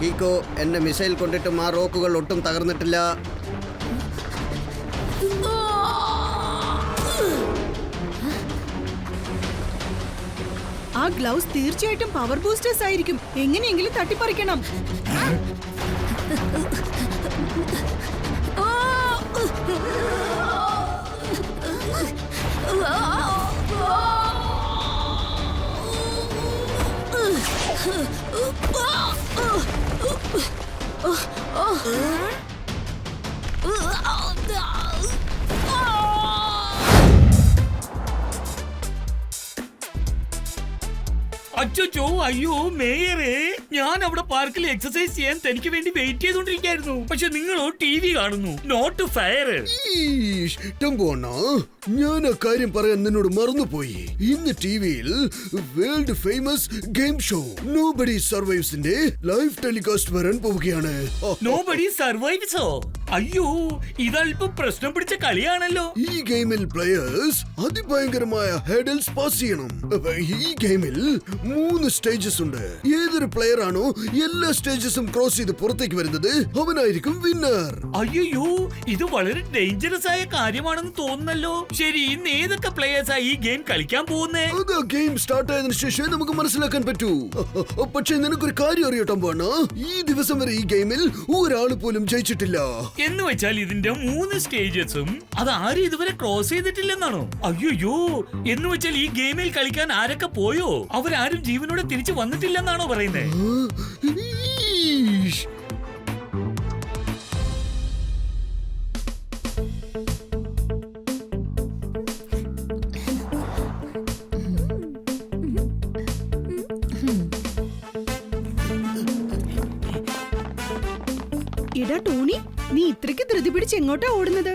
കീക്കോ, എന്റെ മിസൈൽ കൊണ്ടിട്ടും ആ റോക്കുകൾ ഒട്ടും തകർന്നിട്ടില്ല. ആ ഗ്ലൗസ് തീർച്ചയായിട്ടും പവർ ബൂസ്റ്റേഴ്സ് ആയിരിക്കും. എങ്ങനെയെങ്കിലും തട്ടിപ്പറിക്കണം. അച്ചോ, അയ്യോ മേയറേ, ഞാൻ അവിടെ പാർക്കിൽ എക്സസൈസ് ചെയ്യാൻ തനിക്ക് വേണ്ടി വെയിറ്റ് ചെയ്തോണ്ടിരിക്കായിരുന്നു. പക്ഷെ നിങ്ങളോ TV കാണുന്നു. Not fair. ഞാൻ ആ കാര്യം പറയാൻ നിന്നോട് മറന്നുപോയി. ഇന്ന് ടിവിയിൽ world famous game show nobody സർവൈവ്സിന്റെ ലൈവ് ടെലികാസ്റ്റ് വരാൻ പോവുകയാണ്. നോബഡി സർവൈവ്സോ? അയ്യോ, ഇതല്പം പ്രശ്നം പിടിച്ച കളിയാണല്ലോ. ഈ ഗെയിമിൽ പ്ലേയേഴ്സ് അതിഭയങ്കരമായ ഹെഡൽസ് പാസ് ചെയ്യണം. ഈ ഗെയിമിൽ 3 സ്റ്റേജസ് ഉണ്ട്. ഏതൊരു പ്ലെയർ ആണോ എല്ലാ സ്റ്റേജസും ക്രോസ് ചെയ്ത് പുറത്തേക്ക് വരുന്നത് അവനായിരിക്കും വിന്നർ. അയ്യോ, ഇത് വളരെ ഡേഞ്ചറസ് ആയ കാര്യമാണെന്ന് തോന്നുന്നല്ലോ. ശരി, ഇന്ന് ഏതൊക്കെ പ്ലേയേഴ്സാ ഈ ഗെയിം കളിക്കാൻ പോകുന്നേ? അത് ഗെയിം സ്റ്റാർട്ട് ആയതിനു ശേഷം നമുക്ക് മനസ്സിലാക്കാൻ പറ്റൂ. പക്ഷെ നിനക്കൊരു കാര്യം അറിയട്ടോ പോണ, ഈ ദിവസം വരെ ഈ ഗെയിമിൽ ഒരാൾ പോലും ജയിച്ചിട്ടില്ല. എന്ന് വെച്ചാൽ ഇതിന്റെ 3 സ്റ്റേജസും അത് ആരും ഇതുവരെ ക്രോസ് ചെയ്തിട്ടില്ലെന്നാണോ? അയ്യോ, എന്ന് വെച്ചാൽ ഈ ഗെയിമിൽ കളിക്കാൻ ആരൊക്കെ പോയോ അവരാരും ജീവനോടെ തിരിച്ചു വന്നിട്ടില്ലെന്നാണോ പറയുന്നത്? ഇടാ ടോണി, നീ ഇത്രയ്ക്ക് ധൃതി പിടിച്ച് എങ്ങോട്ടാ ഓടുന്നത്?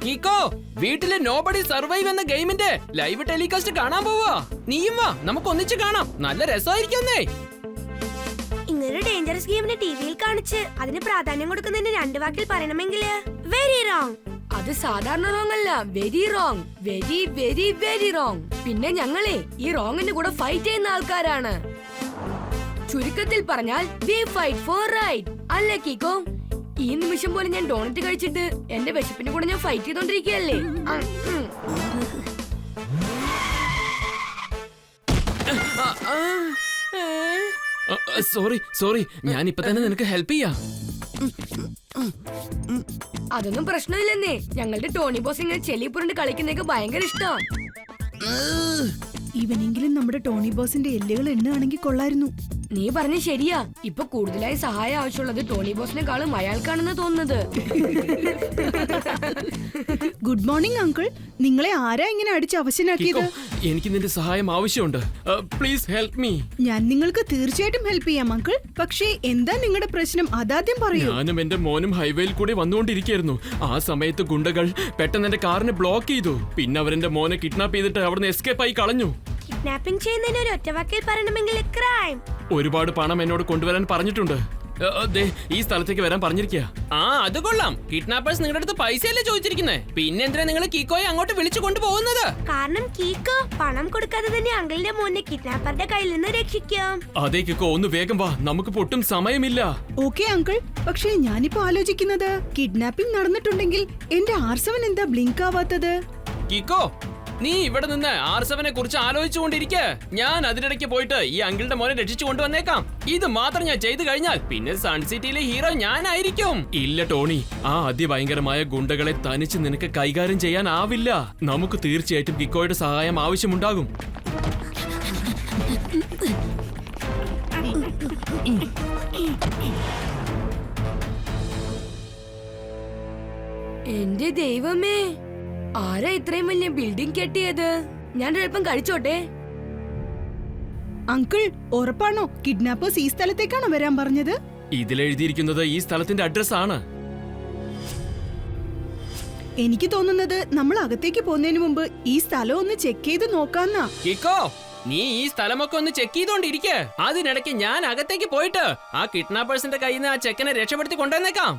കീക്കോ, വീട്ടിലെ നോബഡി സർവൈവ് എന്ന ഗെയിമിന്റെ ലൈവ് ടെലികാസ്റ്റ് കാണാൻ പോവാ. നീയും വാ, നമുക്ക് ഒന്നിച്ച് കാണാം. നല്ല രസമായിരിക്കുന്നേ. ഇങ്ങനെ ഡേഞ്ചറസ് ഗെയിമിനെ ടിവിയിൽ കാണിച്ച് അതിന് പ്രാധാന്യം കൊടുക്കുന്നതിന് 2 വാക്കിൽ പറയണമെങ്കിൽ വെരി റോങ്. അത് സാധാരണ റോങ് അല്ല, very wrong. Very very very wrong. പിന്നെ ഞങ്ങളെ ഈ റോങ്ങിന്റെ കൂടെ ഫൈറ്റ് ചെയ്യുന്ന ആൾക്കാരാണ്. ചുരുക്കത്തിൽ പറഞ്ഞാൽ വി ഫൈറ്റ് ഫോർ റൈറ്റ്. അല്ലേ കീക്കോ? ഈ നിമിഷം പോലെ ഞാൻ ഡോണറ്റ് കഴിച്ചിട്ട് എന്റെ വിശപ്പിന്റെ കൂടെ ഞാൻ ഫൈറ്റ് ചെയ്തോണ്ടിരിക്കുകയല്ലേ. സോറി, ഞാൻ ഇപ്പൊ തന്നെ നിനക്ക് ഹെൽപ്പ് ചെയ്യാം. അതൊന്നും പ്രശ്നമില്ലെന്നേ. ഞങ്ങളുടെ ടോണി ബോസ് ഇങ്ങനെ ചെല്ലിപ്പുറണ്ട് കളിക്കുന്നതൊക്കെ ഭയങ്കര ഇഷ്ടമാണ്. ഇവനെങ്കിലും നമ്മുടെ ടോണി ബോസിന്റെ എല്ലുകൾ എണ്ണുകയാണെങ്കിൽ കൊള്ളായിരുന്നു. നീ പറഞ്ഞ ശരിയാ. ഇപ്പൊ കൂടുതലായി സഹായം ആവശ്യമുള്ളത് ടോണി ബോസിനെക്കാളും അയാൾക്കാണെന്ന് തോന്നുന്നത്. Good morning uncle. നിങ്ങളെ ആരാ ഇങ്ങനെ അടിച്ച് അവശനാക്കിയത്? എനിക്ക് നിന്റെ സഹായം ആവശ്യമുണ്ട്. Please help me. ഞാൻ നിങ്ങൾക്ക് തീർച്ചയായിട്ടും ഹെൽപ്പ് ചെയ്യാം അങ്കിൾ. പക്ഷേ എന്താ നിങ്ങളുടെ പ്രശ്നം? അതാദ്യം പറയൂ. ഞാനും എന്റെ മോനും ഹൈവേയിൽ കൂടെ വന്നുകൊണ്ടിരിക്കുകയായിരുന്നു. ആ സമയത്ത് ഗുണ്ടകൾ പെട്ടെന്ന് എന്റെ കാറിനെ ബ്ലോക്ക് ചെയ്തു. പിന്നെ അവരെന്റെ മോനെ കിഡ്നാപ്പ് ചെയ്തിട്ട് അവിടുന്ന് എസ്കേപ്പ് ആയി കളഞ്ഞു. കിഡ്നാപ്പിംഗ് ചെയ്യുന്നതിന് ഒരു ഒറ്റ വാക്കിൽ പറയണമെങ്കിൽ ക്രൈം. ഒരുപാട് പണം എന്നോട് കൊണ്ടുവരാൻ പറഞ്ഞിട്ടുണ്ട്. ഈ സ്ഥലത്തേക്ക് വരാൻ പറഞ്ഞിരിക്കുക. അത് കൊള്ളാം. കിഡ്നാപ്പേഴ്സ് നിങ്ങളുടെ അടുത്ത് പൈസയല്ലേ ചോദിച്ചിരിക്കുന്നേ? പിന്നെ എന്തിനാ നിങ്ങൾ കീക്കോയെ അങ്ങോട്ട് വിളിച്ചു കൊണ്ടുപോകുന്നത്? കാരണം കീക്കോ പണം കൊടുക്കാതെ തന്നെ അങ്കിളിന്റെ മോനെ കിഡ്നാപ്പറുടെ കയ്യിൽ നിന്ന് രക്ഷിക്കാം. അതേ കീക്കോ, ഒന്ന് വേഗം വാ, നമുക്ക് പൊട്ടും സമയമില്ല. Okay uncle. പക്ഷേ ഞാനിപ്പോ ആലോചിക്കുന്നത്, കിഡ്നാപ്പിംഗ് നടന്നിട്ടുണ്ടെങ്കിൽ എന്റെ R7 എന്താ ബ്ലിങ്ക് ആവാത്തത്? കീക്കോ, നീ ഇവിടെ നിന്ന് R7നെ കുറിച്ച് ആലോചിച്ചുകൊണ്ടിരിക്കെ ഞാൻ അതിനിടയ്ക്ക് പോയിട്ട് ഈ അങ്കിളുടെ മോനെ രക്ഷിച്ചു കൊണ്ടുവന്നേക്കാം. ഇത് മാത്രം ഞാൻ ചെയ്തു കഴിഞ്ഞാൽ പിന്നെ സൺ സിറ്റിയിലെ ഹീറോ ഞാനായിരിക്കും. ഇല്ല ടോണി, ആ അതിഭയങ്കരമായ ഗുണ്ടകളെ തനിച്ച് നിനക്ക് കൈകാര്യം ചെയ്യാനാവില്ല. നമുക്ക് തീർച്ചയായിട്ടും കിക്കോയുടെ സഹായം ആവശ്യമുണ്ടാകും. എന്റെ ദൈവമേ, ആരാ ഇത്രയും വലിയ ബിൽഡിംഗ് കെട്ടിയത്? ഞാൻ ഒരൽപ്പം കഴിച്ചോട്ടെ. അങ്കിൾ, ഉറപ്പാണോ കിഡ്നാപ്പേഴ്സ് ഈ സ്ഥലത്തേക്കാണോ വരാൻ പറഞ്ഞത്? ഇതിലെഴുതിയിരിക്കുന്നത് ഈ സ്ഥലത്തിന്റെ അഡ്രസ് ആണ്. എനിക്ക് തോന്നുന്നത് നമ്മൾ അകത്തേക്ക് പോകുന്നതിന് മുമ്പ് ഈ സ്ഥലം ഒന്ന് ചെക്ക് ചെയ്ത് നോക്കാന്നാ. കിക്കോ, നീ ഈ സ്ഥലമൊക്കെ ഒന്ന് ചെക്ക് ചെയ്തോണ്ടിരിക്കെ. അതിനിടയ്ക്ക് ഞാൻ അകത്തേക്ക് പോയിട്ട് ആ കിഡ്നാപ്പേഴ്സിന്റെ കയ്യിൽ നിന്ന് ആ ചെക്കനെ രക്ഷപ്പെടുത്തി കൊണ്ടുവന്നേക്കാം.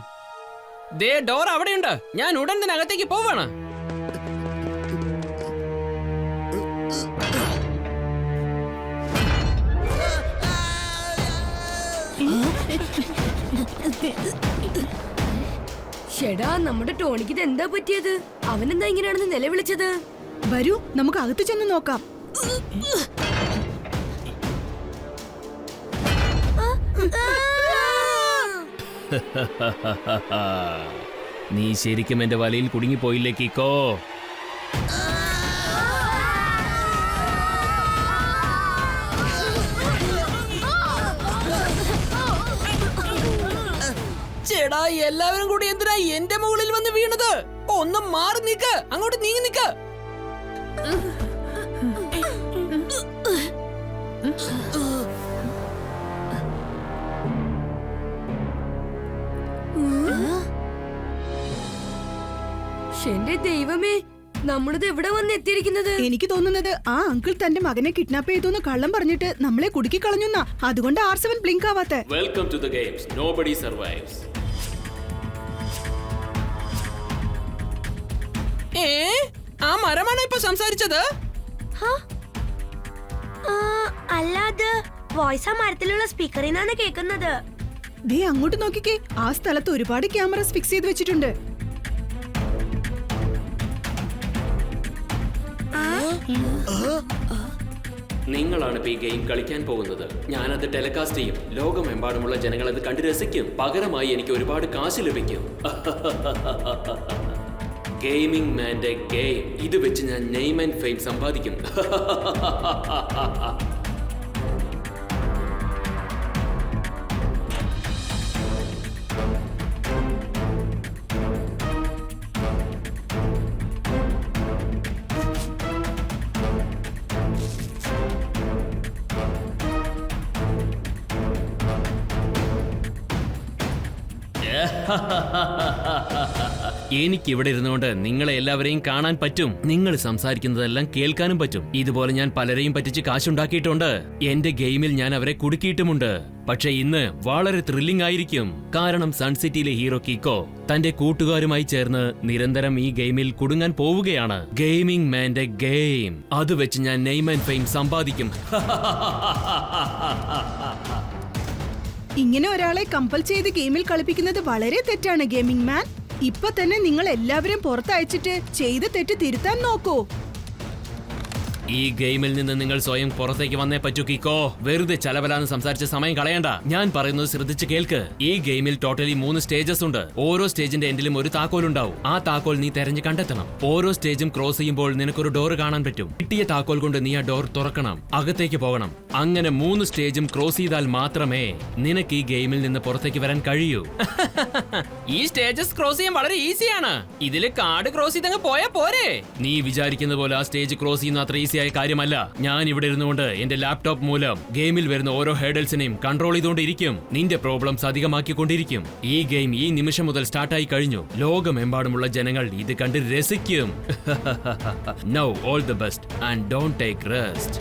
ദേ ഡോർ അവിടെയുണ്ട്. ഞാൻ ഉടൻ തന്നെ അകത്തേക്ക് പോവാണ്. ഷെടാ, നമ്മുടെ ടോണിക്ക് ഇത് എന്താ പറ്റിയത്? അവനെന്താ ഇങ്ങനെയാണെന്ന് നിലവിളിച്ചത്? വരൂ നമുക്ക് അകത്ത് ചെന്ന് നോക്കാം. നീ ശരിക്കും എന്റെ വലയിൽ കുടുങ്ങിപ്പോയില്ലേ കിക്കോ? ചേടാ, എല്ലാവരും കൂടി എന്തിനാ എന്റെ മുകളിൽ വന്ന് വീണത്? ഒന്ന് മാറി നിക്ക്, അങ്ങോട്ട് നീങ്ങി നിക്ക്. എന്റെ ദൈവമേ, നമ്മളിത് എവിടെ വന്ന് എത്തിയിരിക്കുന്നത്? എനിക്ക് തോന്നുന്നത് ആ അങ്കിൾ തന്റെ മകനെ കിഡ്നാപ്പ് ചെയ്തു കള്ളം പറഞ്ഞിട്ട് നമ്മളെ കുടുക്കി കളഞ്ഞുന്നാ. അതുകൊണ്ട് R7 ബ്ലിങ്ക് ആവാത്തെ. Welcome to the games. Nobody survives. ആ മരമാണ് ഇപ്പൊ സംസാരിച്ചത്? അല്ലാതെ വോയിസ് ആ മരത്തിലുള്ള സ്പീക്കറിൽ നിന്നാണ് കേൾക്കുന്നത്. ദേ അങ്ങോട്ട് നോക്കിക്കേ, ആ സ്ഥലത്ത് ഒരുപാട് ക്യാമറസ് ഫിക്സ് ചെയ്ത് വെച്ചിട്ടുണ്ട്. നിങ്ങളാണ് ഇപ്പൊ ഈ ഗെയിം കളിക്കാൻ പോകുന്നത്. ഞാനത് ടെലികാസ്റ്റ് ചെയ്യും. ലോകമെമ്പാടുമുള്ള ജനങ്ങൾ അത് കണ്ടു രസിക്കും. പകരമായി എനിക്ക് ഒരുപാട് കാശ് ലഭിക്കും. ഗെയിമിംഗ് മാന്റെ ഗെയിം. ഇത് വെച്ച് ഞാൻ നെയിം ആൻഡ് ഫെയിം സമ്പാദിക്കും. എനിക്ക് ഇവിടെ ഇരുന്നുകൊണ്ട് നിങ്ങളെ എല്ലാവരെയും കാണാൻ പറ്റും. നിങ്ങൾ സംസാരിക്കുന്നതെല്ലാം കേൾക്കാനും പറ്റും. ഇതുപോലെ ഞാൻ പലരെയും പറ്റിച്ച് കാശുണ്ടാക്കിയിട്ടുണ്ട്. എന്റെ ഗെയിമിൽ ഞാൻ അവരെ കുടുക്കിയിട്ടുമുണ്ട്. പക്ഷെ ഇന്ന് വളരെ ത്രില്ലിംഗ് ആയിരിക്കും. കാരണം സൺസിറ്റിയിലെ ഹീറോ കിക്കോ തന്റെ കൂട്ടുകാരുമായി ചേർന്ന് നിരന്തരം ഈ ഗെയിമിൽ കുടുങ്ങാൻ പോവുകയാണ്. ഗെയിമിംഗ് മാന്റെ ഗെയിം. അത് വെച്ച് ഞാൻ നെയിം ആൻഡ് ഫെയിം സമ്പാദിക്കും. ഇങ്ങനെ ഒരാളെ കമ്പൽ ചെയ്ത് ഗെയിമിൽ കളിപ്പിക്കുന്നത് വളരെ തെറ്റാണ് ഗെയിമിംഗ് മാൻ. ഇപ്പൊ തന്നെ നിങ്ങൾ എല്ലാവരും പുറത്തയച്ചിട്ട് ചെയ്ത തെറ്റ് തിരുത്താൻ നോക്കൂ. ഈ ഗെയിമിൽ നിന്ന് നിങ്ങൾ സ്വയം പുറത്തേക്ക് വന്നേ പറ്റൂ കിക്കോ. വെറുതെ ചലവലാന്ന് സംസാരിച്ച സമയം കളയണ്ട. ഞാൻ പറയുന്നത് ശ്രദ്ധിച്ച് കേൾക്ക്. ഈ ഗെയിമിൽ ടോട്ടലി 3 സ്റ്റേജസ് ഉണ്ട്. ഓരോ സ്റ്റേജിന്റെ എൻഡിലും ഒരു താക്കോൽ ഉണ്ടാവും. ആ താക്കോൽ നീ തെരഞ്ഞു കണ്ടെത്തണം. ഓരോ സ്റ്റേജും ക്രോസ് ചെയ്യുമ്പോൾ നിനക്കൊരു ഡോർ കാണാൻ പറ്റും. കിട്ടിയ താക്കോൽ കൊണ്ട് നീ ആ ഡോർ തുറക്കണം, അകത്തേക്ക് പോകണം. അങ്ങനെ 3 സ്റ്റേജും ക്രോസ് ചെയ്താൽ മാത്രമേ നിനക്ക് ഈ ഗെയിമിൽ നിന്ന് പുറത്തേക്ക് വരാൻ കഴിയൂ. ഈ സ്റ്റേജസ് ക്രോസ് ചെയ്യാൻ വളരെ ഈസിയാണ്. ഇതില് കാർഡ് ക്രോസ് ചെയ്തങ്ങ് പോയാ പോരെ. നീ വിചാരിക്കുന്ന പോലെ ആ സ്റ്റേജ് ക്രോസ് ചെയ്യുന്ന അത്ര ഈസി കാര്യമല്ല. ഞാൻ ഇവിടെ ഇരുന്നുകൊണ്ട് എന്റെ ലാപ്ടോപ്പ് മൂലം ഗെയിമിൽ വരുന്ന ഓരോ ഹേഡൽസിനെയും കൺട്രോൾ ചെയ്തുകൊണ്ടിരിക്കും. നിന്റെ പ്രോബ്ലംസ് അധികമാക്കിക്കൊണ്ടിരിക്കും. ഈ ഗെയിം ഈ നിമിഷം മുതൽ സ്റ്റാർട്ടായി കഴിഞ്ഞു. ലോകമെമ്പാടുമുള്ള ജനങ്ങൾ ഇത് കണ്ട് രസിക്കും. Now all the best and don't take rest.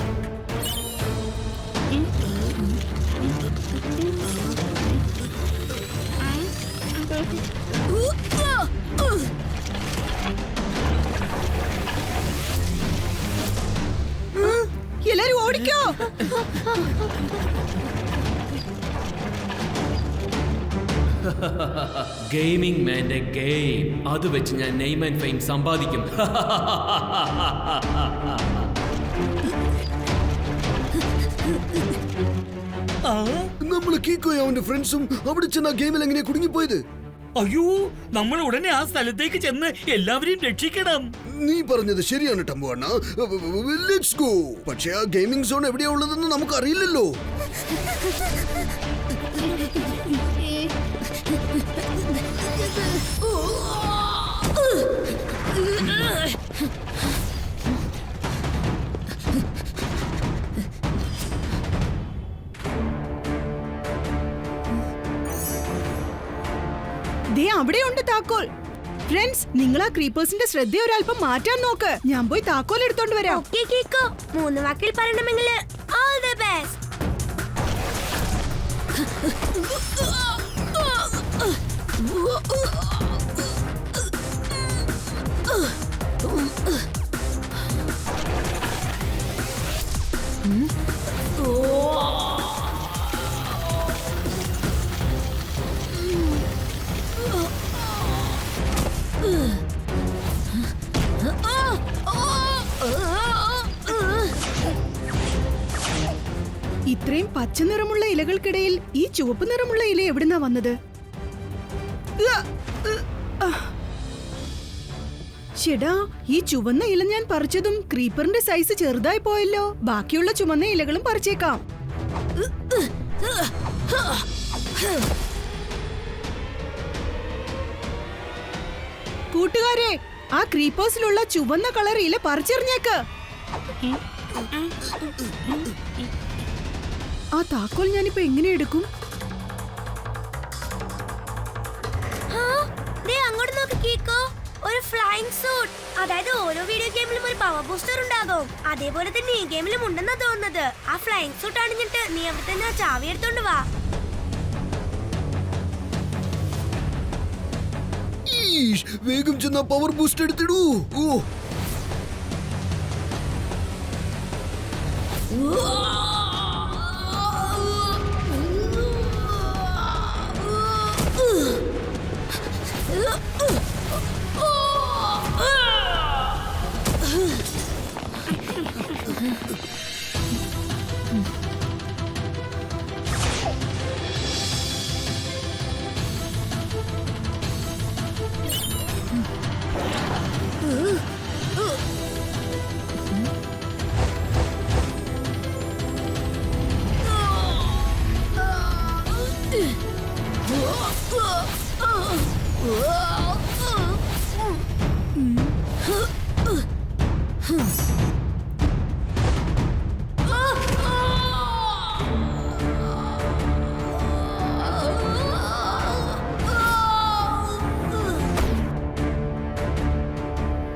എല്ലാരും ഓടിക്കോ. ഗെയിമിംഗ് മാന്റെ ഗെയിം. അത് വെച്ച് ഞാൻ നെയിം ആൻഡ് ഫെയിം സമ്പാദിക്കും. നമ്മള് കീക്കോയും അവന്റെ ഫ്രണ്ട്സും അവിടെ ചെന്ന് ആ ഗെയിമിൽ എങ്ങനെയാ കുടുങ്ങിപ്പോയത്? അയ്യോ, നമ്മൾ ഉടനെ ആ സ്ഥലത്തേക്ക് ചെന്ന് എല്ലാവരെയും രക്ഷിക്കണം. നീ പറഞ്ഞത് ശരിയാണ് ടംബു അണ്ണ. Let's go. പക്ഷേ ആ ഗെയിമിംഗ് സോൺ എവിടെയാ ഉള്ളതെന്ന് നമുക്ക് അറിയില്ലല്ലോ. ദേ അവിടെയുണ്ട് താക്കോൽ. ഫ്രണ്ട്സ്, നിങ്ങൾ ആ ക്രീപ്പേഴ്സിന്റെ ശ്രദ്ധ ഒരല്പം മാറ്റാൻ നോക്ക്. ഞാൻ പോയി താക്കോൽ എടുത്തോണ്ട് വരാം. ഓക്കേ കിക്കോ, 3 വാക്കിൽ പറയണമെങ്കിൽ ഓൾ ദി ബെസ്റ്റ്. ഇത്രയും പച്ച നിറമുള്ള ഇലകൾക്കിടയിൽ ഈ ചുവപ്പ് നിറമുള്ള ഇല എവിടുന്നാ വന്നത്? ചേടാ, ഈ ചുവന്ന ഇല ഞാൻ പറിച്ചതും ക്രീപ്പറിന്റെ സൈസ് ചെറുതായി പോയല്ലോ. ബാക്കിയുള്ള ചുവന്ന ഇലകളും പറിച്ചേക്കാം. കൂട്ടുകാരെ, ആ ക്രീപ്പേഴ്സിലുള്ള ചുവന്ന കളർ ഇല പറിച്ചെറിഞ്ഞേക്ക്. ആ താക്കോൽ ഞാനിപ്പോ എങ്ങനെ എടുക്കും? അങ്ങോട്ട് നോക്ക് കീക്കോ, ഒരു ഫ്ലൈയിങ് സൂട്ട്. അതായത് ഓരോ വീഡിയോ ഗെയിമിലും ഒരു പവർ ബൂസ്റ്റർ ഉണ്ടാകും. അതേപോലെ തന്നെ ഈ ഗെയിമിലും ഉണ്ടെന്നാ തോന്നുന്നത്. ആ ഫ്ലൈയിങ് സൂട്ട് അണിഞ്ഞിട്ട് നീ അവിടെ തന്നെ ചാവി എടുത്തോണ്ട് വാ. വേഗം ചെന്ന പവർ ബൂസ്റ്റ് എടുത്തിടൂ. ഓ,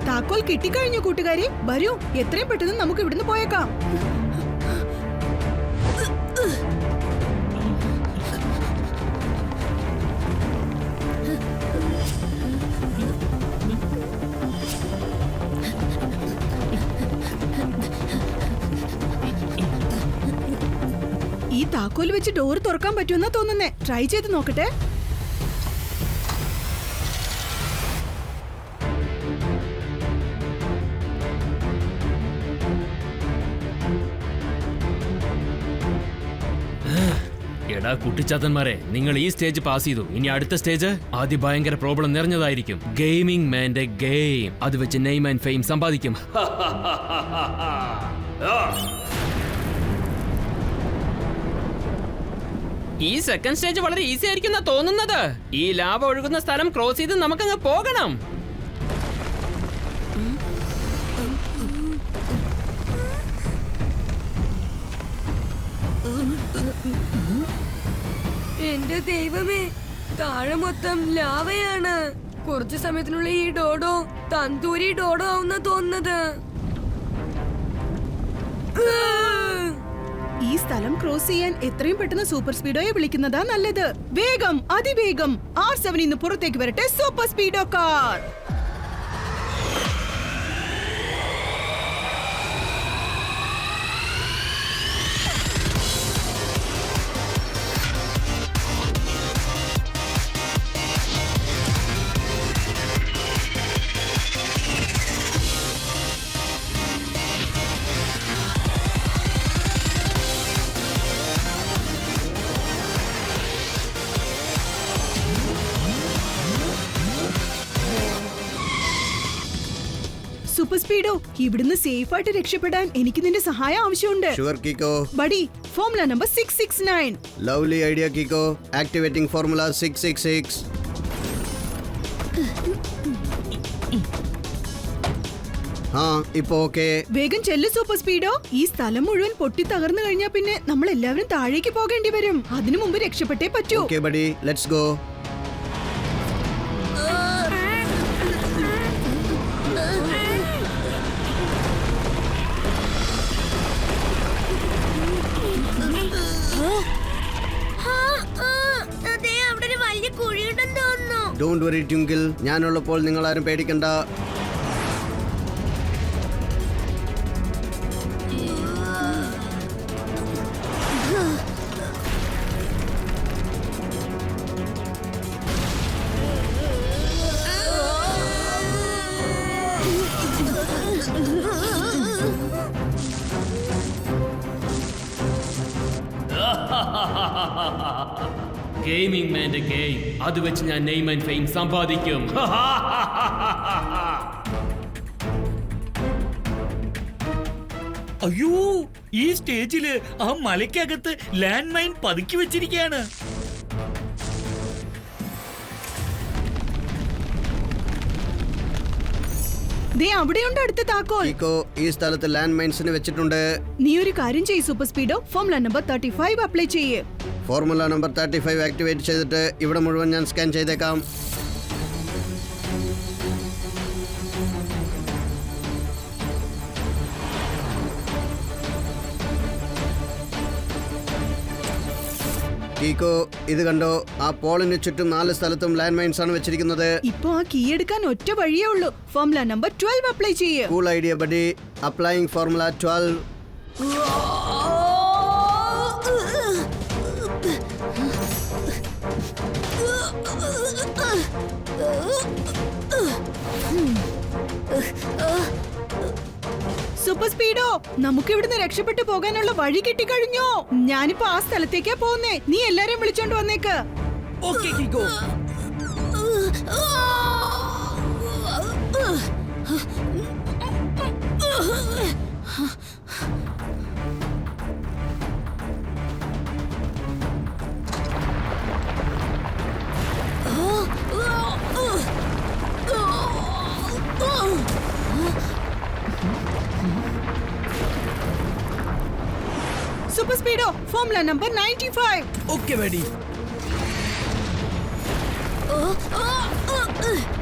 താക്കോൽ കിട്ടിക്കഴിഞ്ഞു കൂട്ടുകാരി. വരൂ, എത്രയും പെട്ടെന്ന് നമുക്ക് ഇവിടുന്ന് പോയേക്കാം. ഈ താക്കോൽ വെച്ച് ഡോർ തുറക്കാൻ പറ്റുമെന്നാ തോന്നുന്നേ. ട്രൈ ചെയ്ത് നോക്കട്ടെ. എടാ കുട്ടിച്ചാത്തന്മാരെ, നിങ്ങൾ ഈ സ്റ്റേജ് പാസ് ചെയ്തു. ഇനി അടുത്ത സ്റ്റേജ് അതിഭയങ്കര പ്രോബ്ലം നിറഞ്ഞതായിരിക്കും. ഗെയിമിംഗ് മാന്റെ ഗെയിം. അത് വെച്ച് നെയിം ആൻഡ് ഫെയിം സമ്പാദിക്കും. ഈ സെക്കൻഡ് സ്റ്റേജ് വളരെ ഈസി ആയിരിക്കും തോന്നുന്നത്. ഈ ലാവ ഒഴുകുന്ന സ്ഥലം ക്രോസ് ചെയ്ത് നമുക്കങ്ങ് പോകണം. എന്റെ ദൈവമേ, താഴെ മൊത്തം ലാവയാണ്. കുറച്ചു സമയത്തിനുള്ളിൽ ഈ ഡോഡോ തന്തൂരി ഡോഡോ ആവുന്ന തോന്നുന്നത്. ഈ സ്ഥലം ക്രോസ് ചെയ്യാൻ എത്രയും പെട്ടെന്ന് സൂപ്പർ സ്പീഡോയെ വിളിക്കുന്നതാ നല്ലത്. വേഗം, അതിവേഗം R7 ഇന്ന് പുറത്തേക്ക് വരട്ടെ. Super Speedo car. Super Speedo, ഇവിടുന്ന് സേഫ് ആയിട്ട് രക്ഷപ്പെടാൻ എനിക്ക് നിന്റെ സഹായം ആവശ്യമുണ്ട്. Sure Keeko. Buddy, formula number 669. Lovely idea Keeko. Activating formula 666. ഇപ്പൊ ഓക്കെ. വേഗം ചെല്ലു സൂപ്പർ സ്പീഡോ. ഈ സ്ഥലം മുഴുവൻ പൊട്ടി തകർന്നു കഴിഞ്ഞാൽ പിന്നെ നമ്മൾ എല്ലാവരും താഴേക്ക് പോകേണ്ടി വരും. അതിനു മുമ്പ് രക്ഷപ്പെട്ടേ പറ്റൂ. Okay buddy, let's go. Don't worry Twinkle, ഞാനുള്ളപ്പോൾ നിങ്ങൾ ആരും പേടിക്കണ്ട. ഗെയിമിംഗ് മാന്റെ ഗെയിം അത് വെച്ച് ഞാൻ നെയിം ആൻഡ് ഫെയിം സമ്പാദിക്കും. അയ്യോ, ഈ സ്റ്റേജില് ആ മലയ്ക്കകത്ത് ലാൻഡ് മൈൻ പതുക്കി വെച്ചിരിക്കുകയാണ്. ദേ അവിടെയുണ്ട് അടുത്ത താക്കോൽ. കീക്കോ, ഈ സ്ഥലത്ത് ലാൻഡ് മൈൻസിന് വെച്ചിട്ടുണ്ട്. നീ ഒരു കാര്യം ചെയ്യ് super Speedo, formula number 35 apply ചെയ്യ്. ഫോർമുല നമ്പർ 35 ആക്ടിവേറ്റ് ചെയ്തിട്ട് ഇവിടെ മുഴുവൻ ഞാൻ സ്കാൻ ചെയ്തേക്കാം. കീക്കോ, ഇത് കണ്ടോ? ആ പോളിന് ചുറ്റും 4 സ്ഥലത്തും ലാൻഡ് മൈൻസ് ആണ് വെച്ചിരിക്കുന്നത്. ഇപ്പൊ ആ കീ എടുക്കാൻ ഒറ്റ വഴിയേ ഉള്ളൂ. ഫോർമുല നമ്പർ 12 അപ്ലൈ ചെയ്യ്. Cool idea buddy. Applying formula 12. Super Speedo, നമുക്ക് ഇവിടുന്ന് രക്ഷപ്പെട്ടു പോകാനുള്ള വഴി കിട്ടിക്കഴിഞ്ഞോ. ഞാനിപ്പോ ആ സ്ഥലത്തേക്കാ പോകുന്നേ. നീ എല്ലാരെയും വിളിച്ചോണ്ട് വന്നേക്ക്. Okay Keeko. Super Speedo, formula number 95. Okay buddy.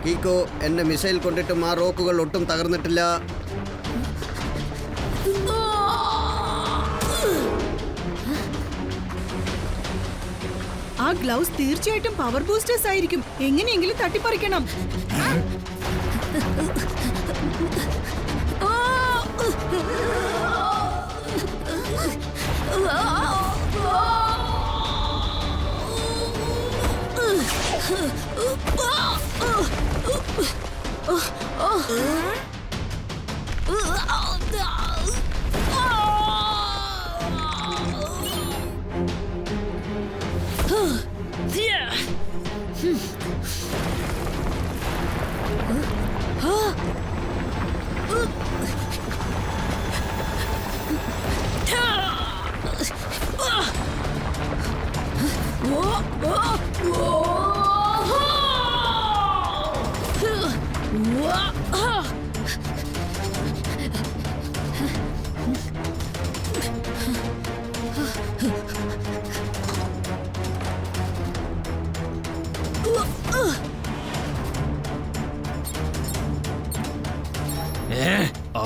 Keeko, എന്റെ മിസൈൽ കൊണ്ടിട്ടും ആ റോക്കുകൾ ഒട്ടും തകർന്നിട്ടില്ല. ആ ഗ്ലൗസ് തീർച്ചയായിട്ടും പവർ ബൂസ്റ്റേഴ്സ് ആയിരിക്കും. എങ്ങനെയെങ്കിലും തട്ടിപ്പറിക്കണം.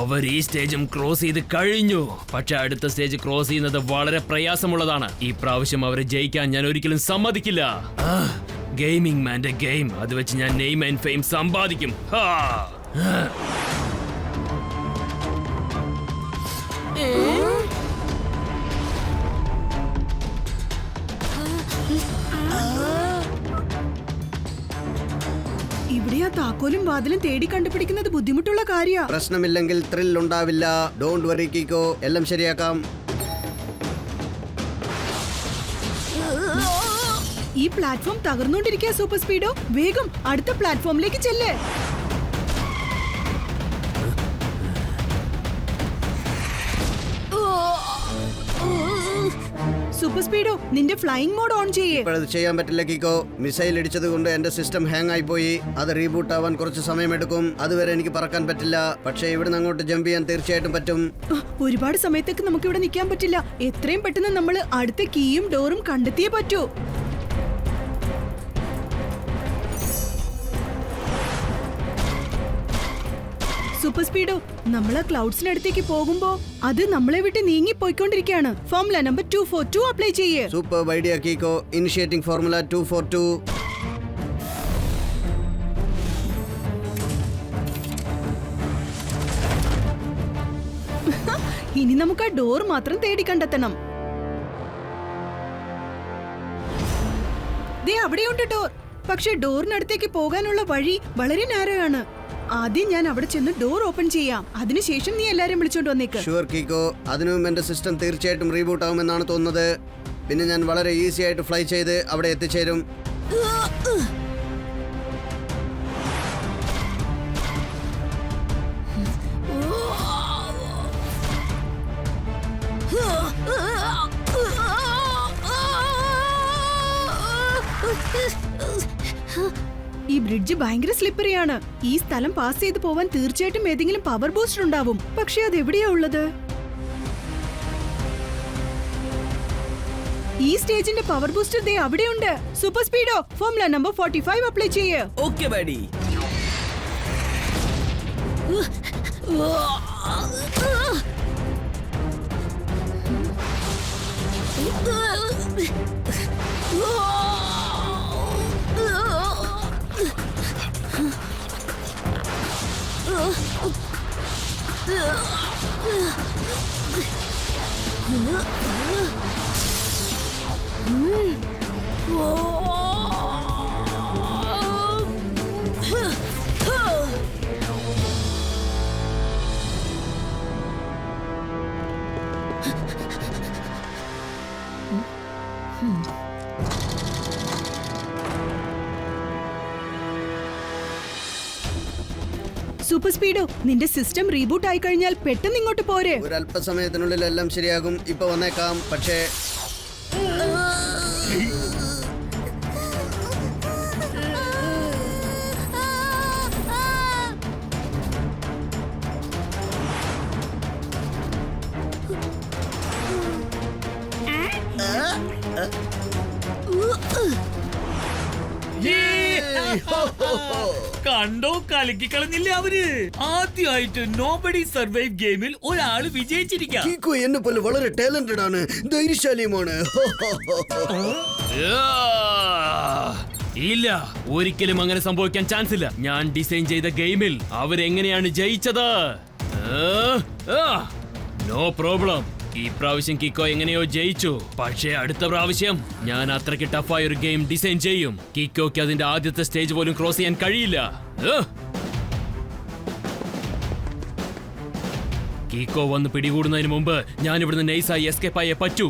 അവർ ഈ സ്റ്റേജും ക്രോസ് ചെയ്ത് കഴിഞ്ഞു. പക്ഷെ അടുത്ത സ്റ്റേജ് ക്രോസ് ചെയ്യുന്നത് വളരെ പ്രയാസമുള്ളതാണ്. ഈ പ്രാവശ്യം അവരെ ജയിക്കാൻ ഞാൻ ഒരിക്കലും സമ്മതിക്കില്ല. ഗെയിമിംഗ് മാന്റെ ഗെയിം അത് വെച്ച് ഞാൻ നെയിം ആൻഡ് ഫെയിം സമ്പാദിക്കും. ഇവിടെ ആ താക്കോലും വാതിലും തേടി കണ്ടുപിടിക്കുന്നത് ബുദ്ധിമുട്ടുള്ള കാര്യ. പ്രശ്നമില്ലെങ്കിൽ ത്രിൽ ഉണ്ടാവില്ല. ഡോണ്ട് വറി കീക്കോ, എല്ലാം ശരിയാക്കാം. ഈ പ്ലാറ്റ്ഫോം തകർന്നുകൊണ്ടിരിക്കുക സൂപ്പർ സ്പീഡോ. വേഗം അടുത്ത പ്ലാറ്റ്ഫോമിലേക്ക് ചെല്ലേ. സൂപ്പർ സ്പീഡോ, നിന്റെ ഫ്ലൈയിങ് മോഡ് ഓൺ ചെയ്യേ. ഇപ്പോഴത് ചെയ്യാൻ പറ്റില്ല കീക്കോ. മിസൈൽ ഇടിച്ചത് കൊണ്ട് എന്റെ സിസ്റ്റം ഹാങ് ആയി പോയി. അത് റീബൂട്ട് ആവാൻ കുറച്ച് സമയമെടുക്കും. അതുവരെ എനിക്ക് പറക്കാൻ പറ്റില്ല. പക്ഷേ ഇവിടുന്ന് അങ്ങോട്ട് ജമ്പ് ചെയ്യാൻ തീർച്ചയായിട്ടും പറ്റും. ഒരുപാട് സമയത്തേക്ക് നമുക്ക് ഇവിടെ നിൽക്കാൻ പറ്റില്ല. എത്രയും പെട്ടെന്ന് നമ്മൾ അടുത്ത കീയും ഡോറും കണ്ടെത്തിയേ പറ്റൂ. സൂപ്പർ സ്പീഡോ, നമ്മൾ ആ ക്ലൗഡ്സിനടുത്തേക്ക് പോകുമ്പോ അത് നമ്മളെ വിട്ട് നീങ്ങി പോയിക്കൊണ്ടിരിക്കുകയാണ്. ഫോർമുല നമ്പർ 242 അപ്ലൈ ചെയ്യേ. Super idea Keeko. Initiating formula 242. ഇനി നമുക്ക് ആ ഡോർ മാത്രം തേടി കണ്ടെത്തണം. ദേ അവിടെയുണ്ട് ഡോർ. പക്ഷെ ഡോറിനടുത്തേക്ക് പോകാനുള്ള വഴി വളരെ നാരോ ആണ്. ആദ്യം ഞാൻ അവിടെ ചെന്ന് ഡോർ ഓപ്പൺ ചെയ്യാം. അതിനുശേഷം നീ എല്ലാരും വിളിച്ചോണ്ട് വന്നേക്ക്. ഷുവർ കീക്കോ. അതിനും എന്റെ സിസ്റ്റം തീർച്ചയായിട്ടും റീബൂട്ട് ആവുമെന്നാണ് തോന്നുന്നത്. പിന്നെ ഞാൻ വളരെ ഈസി ആയിട്ട് ഫ്ലൈ ചെയ്ത് അവിടെ എത്തിച്ചേരും. ഈ ബ്രിഡ്ജ് ഭയങ്കര സ്ലിപ്പറിയാണ്. ഈ സ്ഥലം പാസ് ചെയ്ത് പോവാൻ തീർച്ചയായിട്ടും ഏതെങ്കിലും പവർ ബൂസ്റ്റർ ഉണ്ടാവും. പക്ഷെ അത് എവിടെയാ ഉള്ളത്? ഈ സ്റ്റേജിന്റെ പവർ ബൂസ്റ്റർ ദേ അവിടെയുണ്ട്. Super Speedo formula number 45 apply ചെയ്യ്. ഓക്കെ ബാഡി. സൂപ്പർ സ്പീഡോ, നിന്റെ സിസ്റ്റം റീബൂട്ട് ആയി കഴിഞ്ഞാൽ പെട്ടെന്ന് ഇങ്ങോട്ട് പോരെ. ഒരു അല്പസമയത്തിനുള്ളിൽ എല്ലാം ശരിയാകും. ഇപ്പൊ വന്നേക്കാം. പക്ഷേ കണ്ടോ, കലക്കി കളഞ്ഞില്ലേ അവര്. ആദ്യമായിട്ട് നോബഡി സർവൈവ് ഗെയിമിൽ ഒരാള് വിജയിച്ചിരിക്കാം. കീക്കോ എന്നെ പോലെ വളരെ ടാലന്റഡ് ആണ്, ധൈര്യശാലിയുമാണ്. ഇല്ല, ഒരിക്കലും അങ്ങനെ സംഭവിക്കാൻ ചാൻസ് ഇല്ല. ഞാൻ ഡിസൈൻ ചെയ്ത ഗെയിമിൽ അവരെങ്ങനെയാണ് ജയിച്ചത്? No problem. ഈ പ്രാവശ്യം കിക്കോ എങ്ങനെയോ ജയിച്ചു. പക്ഷേ അടുത്ത പ്രാവശ്യം ഞാൻ അത്രയ്ക്ക് ടഫായ ഒരു ഗെയിം ഡിസൈൻ ചെയ്യും. കിക്കോക്ക് അതിന്റെ ആദ്യത്തെ സ്റ്റേജ് പോലും ക്രോസ് ചെയ്യാൻ കഴിയില്ല. കിക്കോ വന്ന് പിടികൂടുന്നതിന് മുമ്പ് ഞാൻ ഇവിടുന്ന് നൈസായി എസ്കേപ്പ് ആയേ പറ്റൂ.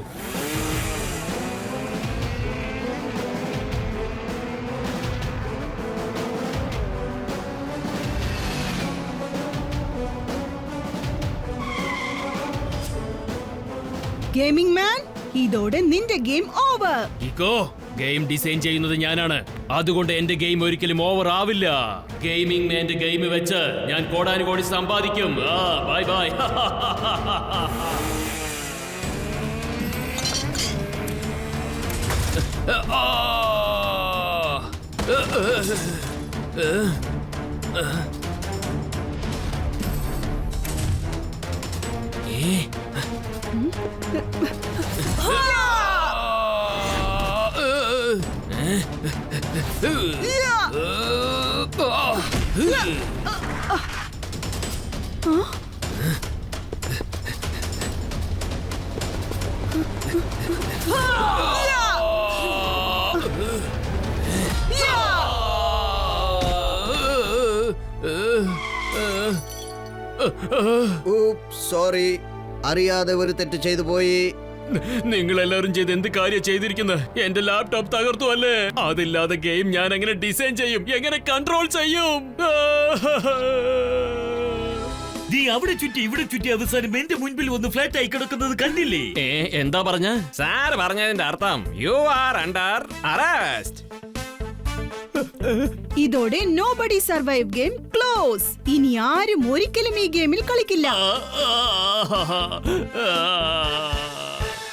ഗെയിമിംഗ് മാൻ, ഇതോടെ നിന്റെ ഗെയിം ഓവർ. കിക്കോ, ഗെയിം ഡിസൈൻ ചെയ്യുന്നത് ഞാനാണ്. അതുകൊണ്ട് എന്റെ ഗെയിം ഒരിക്കലും ഓവർ ആവില്ല. ഗെയിമിംഗ് മാന്റെ ഗെയിം വെച്ച് ഞാൻ കോടാനുകോടി സമ്പാദിക്കും. Bye bye. സോറി, അറിയാതെ ഒരു തെറ്റ് ചെയ്തു പോയി. നിങ്ങൾ എല്ലാവരും ചെയ്ത് എന്ത് കാര്യം ചെയ്തിരിക്കുന്നത്? എന്റെ ലാപ്ടോപ്പ് തകർത്തു അല്ലേ? അതില്ലാതെ ഗെയിം ഞാൻ എങ്ങനെ ഡിസൈൻ ചെയ്യും, എങ്ങനെ കൺട്രോൾ ചെയ്യും? നീ അവിടെ ചുറ്റി ഇവിടെ ചുറ്റി അവസാനം എന്റെ മുൻപിൽ വന്ന് ഫ്ലാറ്റ് ആയി കിടക്കുന്നത് കണ്ടില്ലേ? എന്താ പറഞ്ഞ? സാർ പറഞ്ഞതിന്റെ അർത്ഥം യു ആർ അണ്ടർ അറസ്റ്റ്. ഇതോടെ നോബഡി സർവൈവ് ഗെയിം ക്ലോസ്. ഇനി ആരും ഒരിക്കലും ഈ ഗെയിമിൽ കളിക്കില്ല.